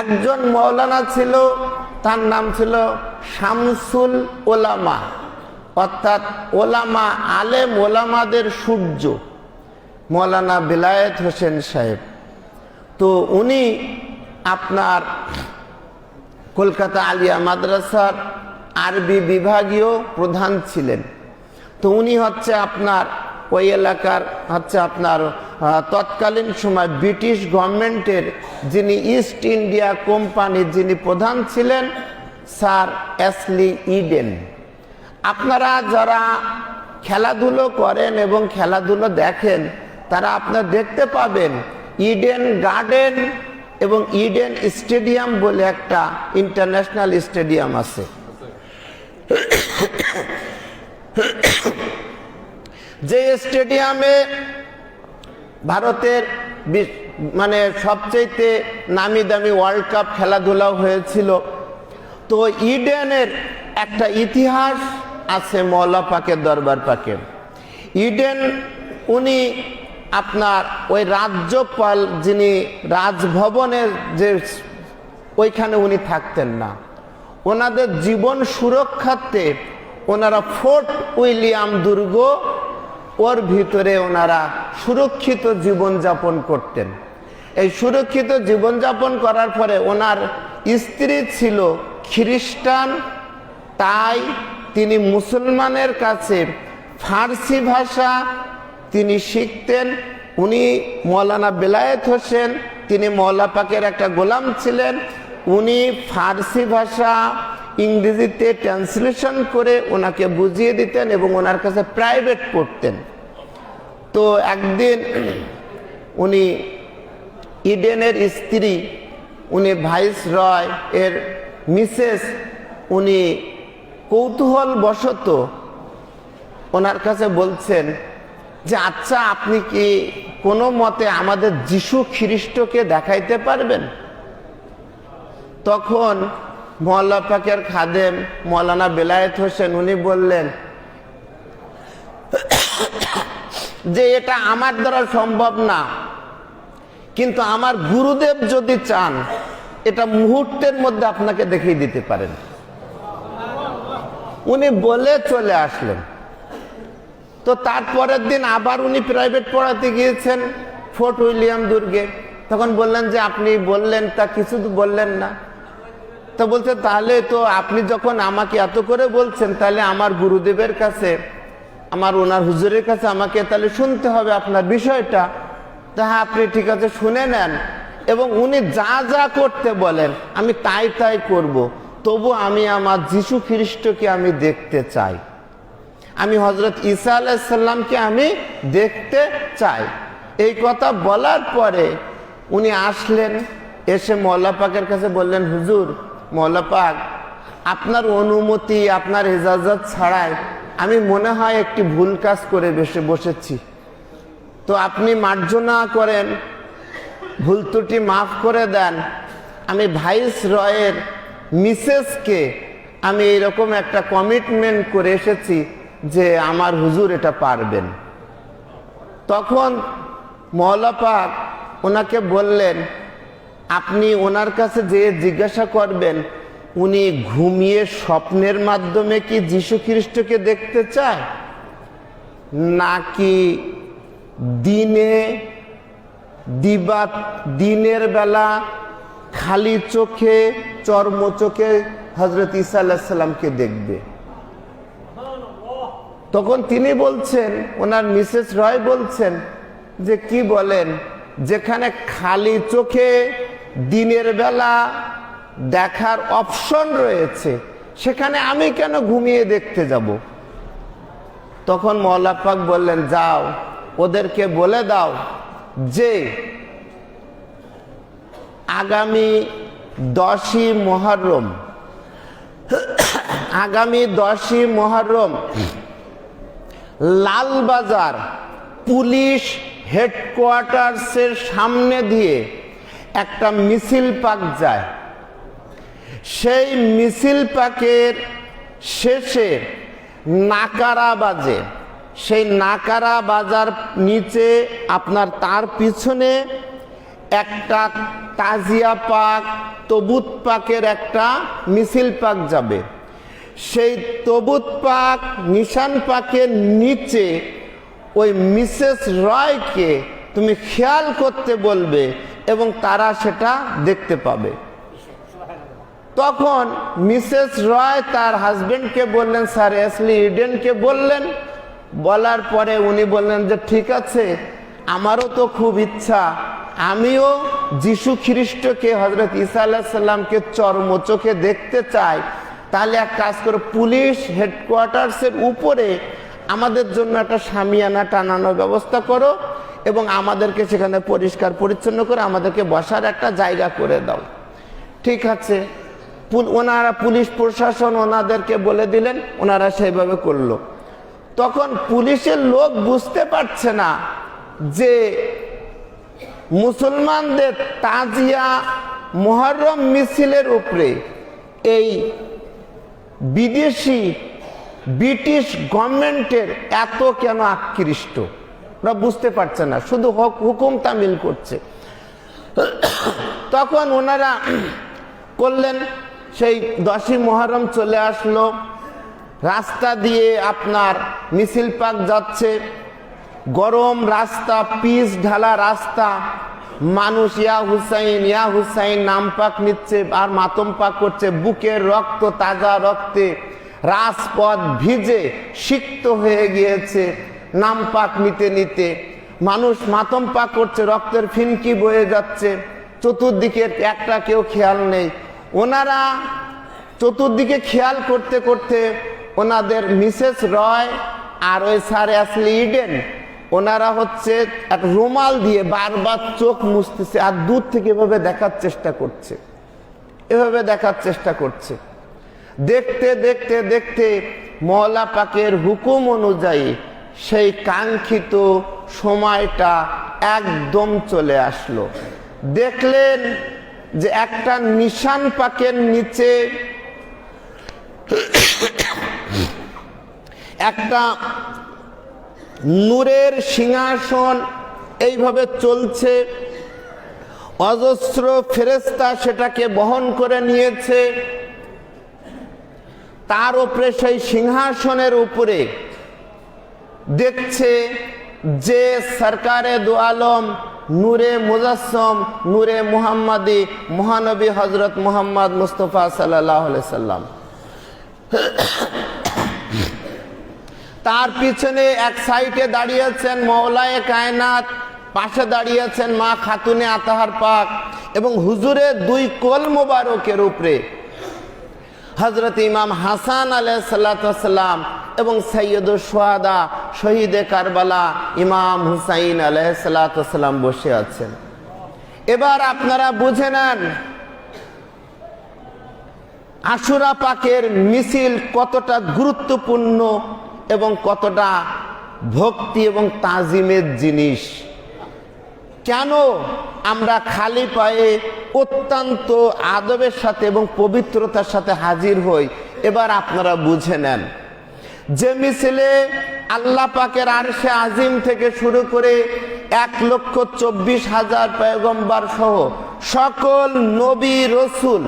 একজন মৌলানা ছিল, তার নাম ছিল শামসুল ওলামা, অর্থাৎ ওলামা, আলেম ওলামাদের সূর্য, মৌলানা বেলায়েত হোসেন সাহেব। তো উনি আপনার কলকাতা আলিয়া মাদ্রাসার আরবি বিভাগীয় প্রধান ছিলেন। তো উনি হচ্ছে আপনার ওই এলাকার হচ্ছে আপনার তৎকালীন সময় ব্রিটিশ গভর্নমেন্টের যিনি ইস্ট ইন্ডিয়া কোম্পানির যিনি প্রধান ছিলেন, স্যার অ্যাশলি ইডেন। আপনারা যারা খেলাধুলো করেন এবং খেলাধুলো দেখেন, তারা আপনারা দেখতে পাবেন ইডেন গার্ডেন এবং ইডেন স্টেডিয়াম বলে একটা ইন্টারন্যাশনাল স্টেডিয়াম আছে। যে স্টেডিয়ামে ভারতের মানে সবচেয়ে নামি দামি ওয়ার্ল্ড কাপ খেলাধুলা হয়েছিল। তো ইডেনের একটা ইতিহাস আছে মওলা পাকের দরবার পাকের। ইডেন উনি আপনার ওই রাজ্যপাল যিনি রাজভবনের যে ওইখানে উনি থাকতেন না, ওনাদের জীবন সুরক্ষার্থে ওনারা ফোর্ট উইলিয়াম দুর্গ ওর ভিতরে ওনারা সুরক্ষিত জীবনযাপন করতেন। এই সুরক্ষিত জীবনযাপন করার পরে ওনার স্ত্রী ছিল খ্রিস্টান, তাই তিনি মুসলমানের কাছে ফার্সি ভাষা তিনি শিখতেন। উনি মৌলানা বেলায়েত হোসেন, তিনি মওলা পাকের একটা গোলাম ছিলেন। উনি ফার্সি ভাষা ইংরেজিতে ট্রান্সলেশন করে ওনাকে বুঝিয়ে দিতেন এবং ওনার কাছে প্রাইভেট পড়তেন। তো একদিন উনি ইডেনের স্ত্রী, উনি ভাইস রয় এর মিসেস, উনি কৌতূহল বশত ওনার কাছে বলছেন যে আচ্ছা, আপনি কি কোনো মতে আমাদের যিশু খ্রিস্টকে দেখাইতে পারবেন? তখন মওলা পাকের খাদেম মৌলানা বেলায়েত হোসেন উনি বললেন যে এটা আমার দ্বারা সম্ভব না, কিন্তু আমার গুরুদেব যদি চান এটা মুহূর্তের মধ্যে আপনাকে দেখিয়ে দিতে পারেন। উনি বলে চলে আসলেন। তো তারপরের দিন আবার উনি প্রাইভেট পড়াতে গিয়েছেন ফোর্ট উইলিয়াম দুর্গে। তখন বললেন যে আপনি বললেন, তা কিছু তো বললেন না। তো বলছে তাহলে তো আপনি যখন আমাকে এত করে বলছেন, তাহলে আমার গুরুদেবের কাছে, আমার ওনার হুজুরের কাছে আমাকে তাহলে শুনতে হবে আপনার বিষয়টা। তা হ্যাঁ, আপনি ঠিক আছে শুনে নেন, এবং উনি যা যা করতে বলেন আমি তাই তাই করব। তবু আমি আমার যিশু খ্রিস্টকে আমি দেখতে চাই, আমি হযরত ঈসা আলাইহিস সালামকে আমি দেখতে চাই। এই কথা বলার পরে উনি আসলেন, এসে মওলা পাকের কাছে বললেন, হুজুর, মওলা পাক আপনার অনুমতি, আপনার ইজাজত ছাড়াই আমি মনে হয় একটি ভুল কাজ করে বসেছি। তো আপনি মার্জনা করেন, ভুল ত্রুটি মাফ করে দেন। আমি ভাইস রয়ের মিসেসকে আমি এরকম একটা কমিটমেন্ট করে এসেছি যে আমার হুজুর এটা পারবেন। তখন মওলা পাক ওনাকে বললেন, আপনি ওনার কাছে যেয়ে জিজ্ঞাসা করবেন উনি ঘুমিয়ে স্বপ্নের মাধ্যমে কি যিশু খ্রিস্টকে দেখতে চায়, নাকি দিনের বেলা খালি চোখে চর্ম চোখে হযরত ঈসা আলাইহিস সালামকে দেখবে। তখন তিনি বলছেন, ওনার মিসেস রয় বলছেন যে কি বলেন, যেখানে খালি চোখে দিনের বেলা দেখার অপশন রয়েছে সেখানে আমি কেন ঘুমিয়ে দেখতে যাব? তখন মওলা পাক বললেন, যাও ওদেরকে বলে দাও যে আগামী 10ই মুহররম লালবাজার পুলিশ হেডকোয়ার্টার্সের সামনে দিয়ে একটা মিছিল পাক যায়। সেই মিছিল পাকের শেষে নাকারা বাজে। সেই নাকারা বাজার নিচে আপনার তার পিছনে একটা তাজিয়া পাক, তবুত পাকের একটা মিছিল পাক যাবে। সেই তবুত পাক, নিশান পাকের নিচে ওই মিসেস রয়কে তুমি খেয়াল করতে বলবে এবং তারা সেটা দেখতে পাবে। তখন মিসেস রয় তার হাজবেন্ডকে বললেন, স্যার এসলি ইডেনকে বললেন। বলার পরে উনি বললেন যে ঠিক আছে, আমারও তো খুব ইচ্ছা, আমিও যিশু খ্রিস্টকে, হজরত ঈসা আলাইহিস সালামকে চর্মচোখে দেখতে চাই। তাহলে এক কাজ করো, পুলিশ হেডকোয়ার্টার্সের উপরে আমাদের জন্য একটা শামিয়ানা টানানোর ব্যবস্থা করো এবং আমাদেরকে সেখানে পরিষ্কার পরিচ্ছন্ন করে আমাদেরকে বসার একটা জায়গা করে দাও। ঠিক আছে, ওনারা পুলিশ প্রশাসন ওনাদেরকে বলে দিলেন, ওনারা সেইভাবে করলো। তখন পুলিশের লোক বুঝতে পারছে না যে মুসলমানদের তাজিয়া মুহররম মিছিলের উপরে এই বিদেশি ব্রিটিশ গভর্নমেন্টের এত কেন আকৃষ্ট, ওরা বুঝতে পারছে না, শুধু হুকুম তামিল করছে। তখন ওনারা করলেন, সেই 10ই মুহররম চলে আসলো, রাস্তা দিয়ে আপনার মিছিল পাক যাচ্ছে, গরম রাস্তা, পিচ ঢালা রাস্তা, মানুষ ইয়া হুসাইন নাম পাক নিচ্ছে আর মাতম পাক করছে, বুকের রক্ত, তাজা রক্তে রাজপথ ভিজে সিক্ত হয়ে গিয়েছে। নাম পাক নিতে নিতে মানুষ মাতম পাক করছে, রক্তের ফিনকি বয়ে যাচ্ছে, চতুর্দিকে একটা কেউ খেয়াল নেই। ওনারা চতুর্দিকে খেয়াল করতে করতে ওনাদের মিসেস রয় আর ওই স্যার এসলি ইডেন, ওনারা হচ্ছে এক রুমাল দিয়ে বারবার চোখ মুছতেছে আর দূর থেকে এভাবে দেখার চেষ্টা করছে, এভাবে দেখার চেষ্টা করছে। দেখতে দেখতে দেখতে মওলা পাকের হুকুম অনুযায়ী সেই কাঙ্ক্ষিত সময়টা একদম চলে আসলো। দেখলেন যে একটা নিশান পাকের নিচে একটা নূরের সিংহাসন এইভাবে চলছে, অজস্র ফেরেশতা সেটাকে বহন করে নিয়েছে। তার উপরে সেই সিংহাসনের উপরে দেখছে যে সরকারে দু আলম, নূরে মুজাসসম, নূরে মুহাম্মাদি, মহানবী হজরত মুহাম্মদ মুস্তফা সাল্লাল্লাহু আলাইহি সাল্লাম। তার পিছনে এক সাইডে দাঁড়িয়েছেন মওলায়ে কায়নাত, পাশে দাঁড়িয়েছেন মা খাতুনে আতাহার পাক এবং হুজুরের দুই কোল মোবারকের উপরে হযরত ইমাম হাসান আলাইহিস সালাতু ওয়াস সালাম এবং সাইয়্যিদুশ শুহাদা, শহীদে কারবালা ইমাম হুসাইন আলাইহিস সালাতু ওয়াস সালাম বসে আছেন। এবার আপনারা বুঝে নেন আশুরা পাকের মিছিল কতটা গুরুত্বপূর্ণ এবং কতটা ভক্তি এবং তাজিমের জিনিস। কেন আমরা খালি পায়ে অত্যন্ত আদবের সাথে এবং পবিত্রতার সাথে হাজির হই, এবার আপনারা বুঝে নেন। যে মিছিলে আল্লাহ পাকের আরশে আজিম থেকে শুরু করে 1,24,000 পয়গম্বর সহ সকল নবী রসুল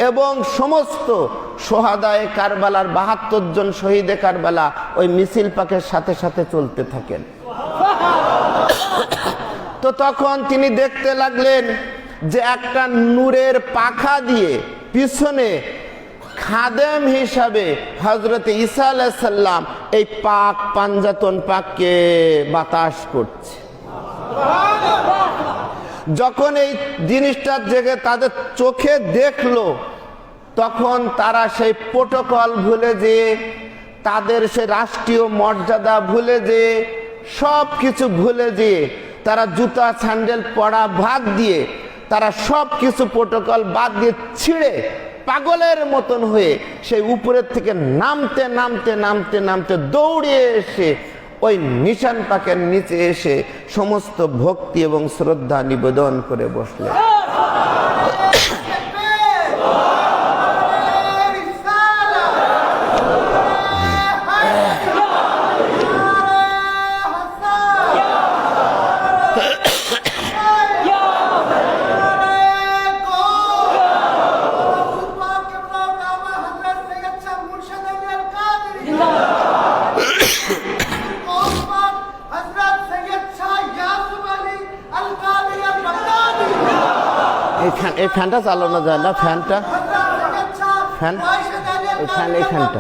এবং সমস্ত সোহাদায়ে কারবালার 72 জন শহীদে কারবালা ওই মিছিল পাকের সাথে সাথে চলতে থাকেন। তো তখন তিনি দেখতে লাগলেন যে একটা নূরের পাখা দিয়ে পিছনে খাদেম হিসাবে হযরত ঈসা আলাইহিস সালাম এই পাক পাঞ্জাতন পাককে বাতাস করছে। যখন এই জিনিসটার জেগে তাদের চোখে দেখলো, তখন তারা সেই প্রোটোকল ভুলে যেয়ে, তাদের সে রাষ্ট্রীয় মর্যাদা ভুলে যেয়ে, সব কিছু ভুলে যেয়ে, তারা জুতা স্যান্ডেল পরা বাদ দিয়ে, তারা সব কিছু প্রোটোকল বাদ দিয়ে ছিঁড়ে পাগলের মতন হয়ে সেই উপরের থেকে নামতে নামতে নামতে নামতে দৌড়ে এসে ওই নিশান পাকের নিচে এসে সমস্ত ভক্তি এবং শ্রদ্ধা নিবেদন করে বসলেন। এই ফ্যানটা চালানো যায় না, ফ্যান, এই ফ্যান এইখানটা